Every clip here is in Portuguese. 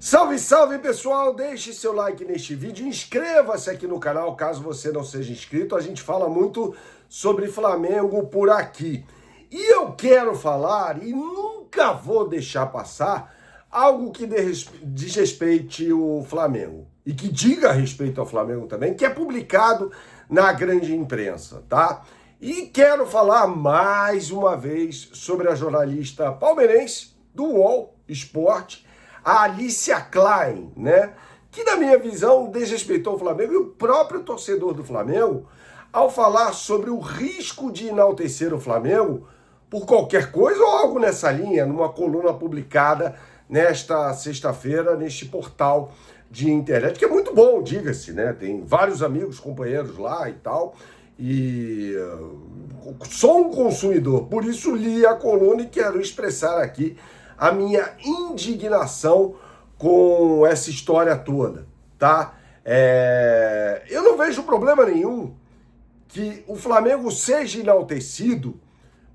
Salve, salve pessoal, deixe seu like neste vídeo, inscreva-se aqui no canal caso você não seja inscrito, a gente fala muito sobre Flamengo por aqui. E eu quero falar, e nunca vou deixar passar, algo que desrespeite o Flamengo, e que diga respeito ao Flamengo também, que é publicado na grande imprensa, tá? E quero falar mais uma vez sobre a jornalista palmeirense do UOL Esporte, a Alicia Klein, né? Que, na minha visão, desrespeitou o Flamengo e o próprio torcedor do Flamengo ao falar sobre o risco de enaltecer o Flamengo por qualquer coisa ou algo nessa linha, numa coluna publicada nesta sexta-feira, neste portal de internet, que é muito bom, diga-se, né? Tem vários amigos, companheiros lá e tal, e sou um consumidor, por isso li a coluna e quero expressar aqui a minha indignação com essa história toda, tá? Eu não vejo problema nenhum que o Flamengo seja enaltecido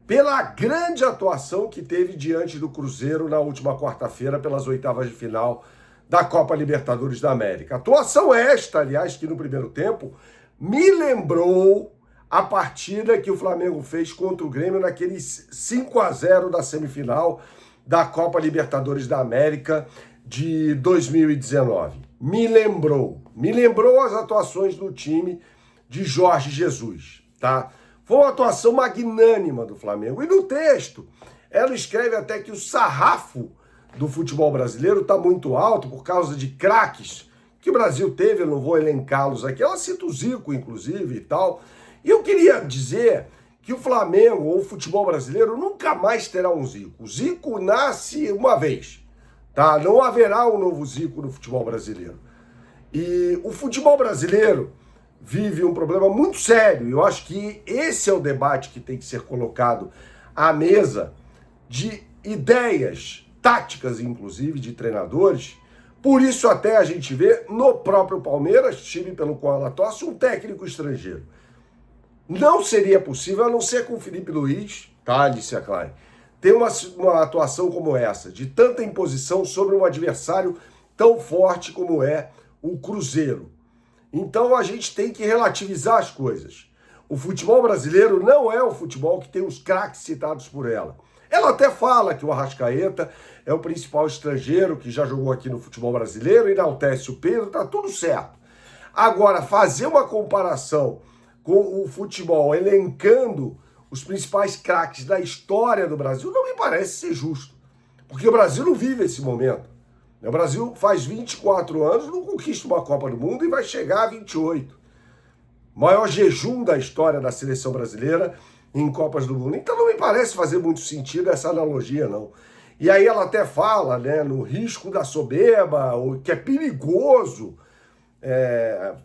pela grande atuação que teve diante do Cruzeiro na última quarta-feira pelas oitavas de final da Copa Libertadores da América. Atuação esta, aliás, que no primeiro tempo me lembrou a partida que o Flamengo fez contra o Grêmio naquele 5-0 da semifinal da Copa Libertadores da América de 2019. Me lembrou as atuações do time de Jorge Jesus, tá? Foi uma atuação magnânima do Flamengo. E no texto, ela escreve até que o sarrafo do futebol brasileiro está muito alto por causa de craques que o Brasil teve, eu não vou elencá-los aqui. Ela cita o Zico, inclusive, e tal. E eu queria dizer que o Flamengo ou o futebol brasileiro nunca mais terá um Zico. O Zico nasce uma vez, tá? Não haverá um novo Zico no futebol brasileiro. E o futebol brasileiro vive um problema muito sério. Eu acho que esse é o debate que tem que ser colocado à mesa, de ideias táticas, inclusive, de treinadores. Por isso até a gente vê no próprio Palmeiras, time pelo qual ela torce, um técnico estrangeiro. Não seria possível, a não ser com o Felipe Luiz, tá, Alicia Klein, ter uma atuação como essa, de tanta imposição sobre um adversário tão forte como é o Cruzeiro. Então a gente tem que relativizar as coisas. O futebol brasileiro não é o futebol que tem os craques citados por ela. Ela até fala que o Arrascaeta é o principal estrangeiro que já jogou aqui no futebol brasileiro, enaltece o Pedro, tá tudo certo. Agora, fazer uma comparação com o futebol, elencando os principais craques da história do Brasil, não me parece ser justo. Porque o Brasil não vive esse momento. O Brasil faz 24 anos, não conquista uma Copa do Mundo e vai chegar a 28. Maior jejum da história da seleção brasileira em Copas do Mundo. Então não me parece fazer muito sentido essa analogia, não. E aí ela até fala, né, no risco da soberba, que é perigoso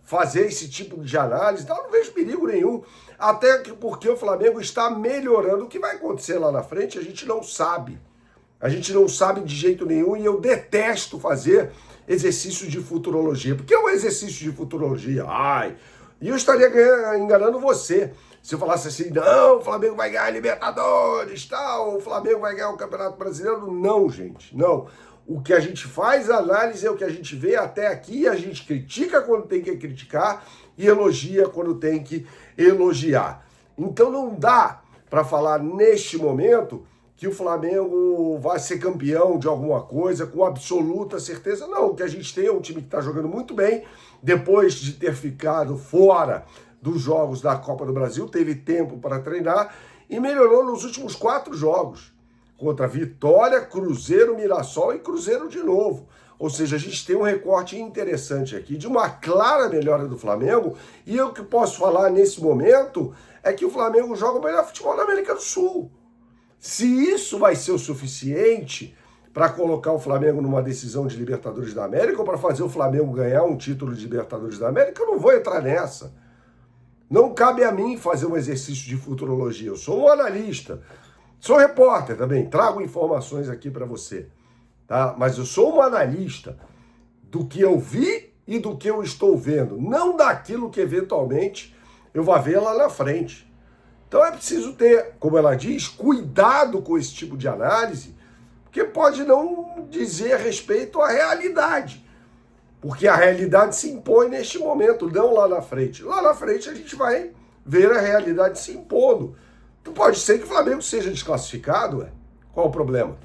fazer esse tipo de análise. Então eu não vejo perigo nenhum, até porque o Flamengo está melhorando. O que vai acontecer lá na frente a gente não sabe. A gente não sabe de jeito nenhum, e eu detesto fazer exercício de futurologia, porque é um exercício de futurologia. E eu estaria enganando você se eu falasse assim: não, o Flamengo vai ganhar a Libertadores, tal, o Flamengo vai ganhar o Campeonato Brasileiro. Não, gente, não. O que a gente faz, a análise é o que a gente vê até aqui, a gente critica quando tem que criticar e elogia quando tem que elogiar. Então não dá para falar neste momento que o Flamengo vai ser campeão de alguma coisa com absoluta certeza. Não, o que a gente tem é um time que está jogando muito bem, depois de ter ficado fora dos jogos da Copa do Brasil, teve tempo para treinar e melhorou nos últimos 4 jogos. Contra Vitória, Cruzeiro, Mirassol e Cruzeiro de novo. Ou seja, a gente tem um recorte interessante aqui de uma clara melhora do Flamengo, e eu que posso falar nesse momento é que o Flamengo joga o melhor futebol da América do Sul. Se isso vai ser o suficiente para colocar o Flamengo numa decisão de Libertadores da América ou para fazer o Flamengo ganhar um título de Libertadores da América, eu não vou entrar nessa. Não cabe a mim fazer um exercício de futurologia. Eu sou um analista. Sou repórter também, trago informações aqui para você, tá? Mas eu sou um analista do que eu vi e do que eu estou vendo, não daquilo que eventualmente eu vou ver lá na frente. Então é preciso ter, como ela diz, cuidado com esse tipo de análise, porque pode não dizer respeito à realidade. Porque a realidade se impõe neste momento, não lá na frente. Lá na frente a gente vai ver a realidade se impondo. Então pode ser que o Flamengo seja desclassificado, qual o problema?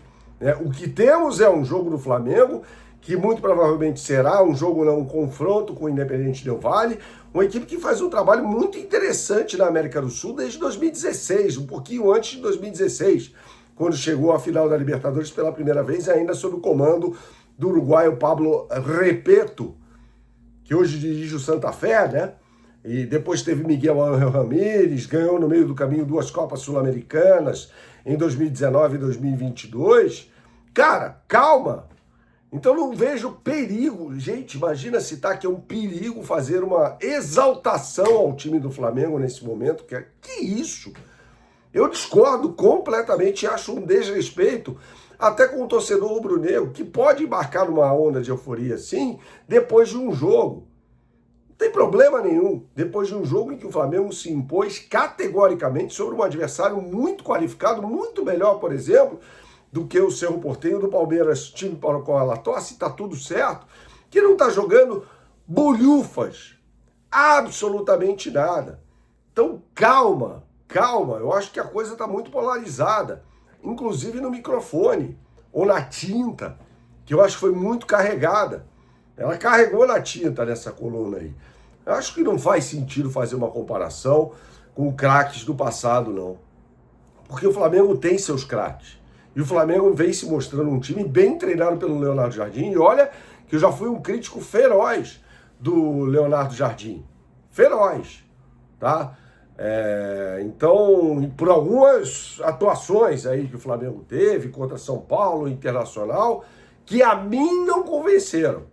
O que temos é um jogo do Flamengo, que muito provavelmente será um jogo, não, um confronto com o Independente Del Valle, uma equipe que faz um trabalho muito interessante na América do Sul desde 2016, um pouquinho antes de 2016, quando chegou à final da Libertadores pela primeira vez, ainda sob o comando do uruguaio Pablo Repeto, que hoje dirige o Santa Fé, né? E depois teve Miguel Ángel Ramírez, ganhou no meio do caminho 2 Copas Sul-Americanas em 2019 e 2022. Cara, calma! Então não vejo perigo. Gente, imagina citar que é um perigo fazer uma exaltação ao time do Flamengo nesse momento. Que isso? Eu discordo completamente e acho um desrespeito até com o torcedor rubro-negro, que pode embarcar numa onda de euforia assim, depois de um jogo. Não tem problema nenhum. Depois de um jogo em que o Flamengo se impôs categoricamente sobre um adversário muito qualificado, muito melhor, por exemplo, do que o Cerro Porteño do Palmeiras, time para o qual ela torce, está tudo certo, que não está jogando bolhufas, absolutamente nada. Então calma, calma, eu acho que a coisa está muito polarizada, inclusive no microfone, ou na tinta, que eu acho que foi muito carregada. Ela carregou na tinta nessa coluna aí. Eu acho que não faz sentido fazer uma comparação com craques do passado, não. Porque o Flamengo tem seus craques. E o Flamengo vem se mostrando um time bem treinado pelo Leonardo Jardim. E olha que eu já fui um crítico feroz do Leonardo Jardim. Feroz, tá? Então, por algumas atuações aí que o Flamengo teve contra São Paulo, Internacional, que a mim não convenceram.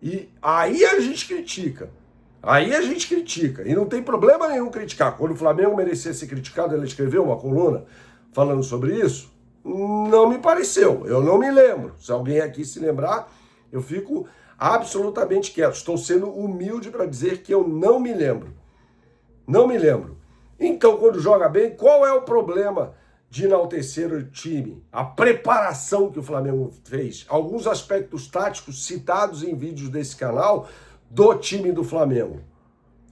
E aí a gente critica. Aí a gente critica. E não tem problema nenhum criticar. Quando o Flamengo merecia ser criticado, ele escreveu uma coluna falando sobre isso. Não me pareceu, eu não me lembro. Se alguém aqui se lembrar, eu fico absolutamente quieto. Estou sendo humilde para dizer que eu não me lembro. Não me lembro. Então, quando joga bem, qual é o problema de enaltecer o time? A preparação que o Flamengo fez. Alguns aspectos táticos citados em vídeos desse canal do time do Flamengo.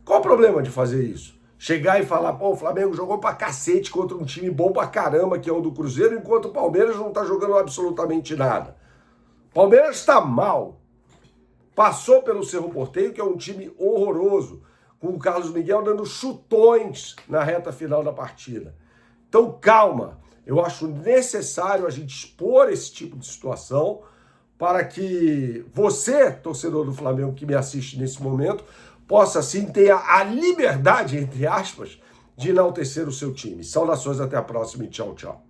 Qual o problema de fazer isso? Chegar e falar, pô, o Flamengo jogou pra cacete contra um time bom pra caramba, que é o do Cruzeiro, enquanto o Palmeiras não tá jogando absolutamente nada. O Palmeiras tá mal. Passou pelo Cerro Porteño, que é um time horroroso, com o Carlos Miguel dando chutões na reta final da partida. Então, calma. Eu acho necessário a gente expor esse tipo de situação para que você, torcedor do Flamengo que me assiste nesse momento, possa, sim, ter a liberdade, entre aspas, de enaltecer o seu time. Saudações, até a próxima e tchau, tchau.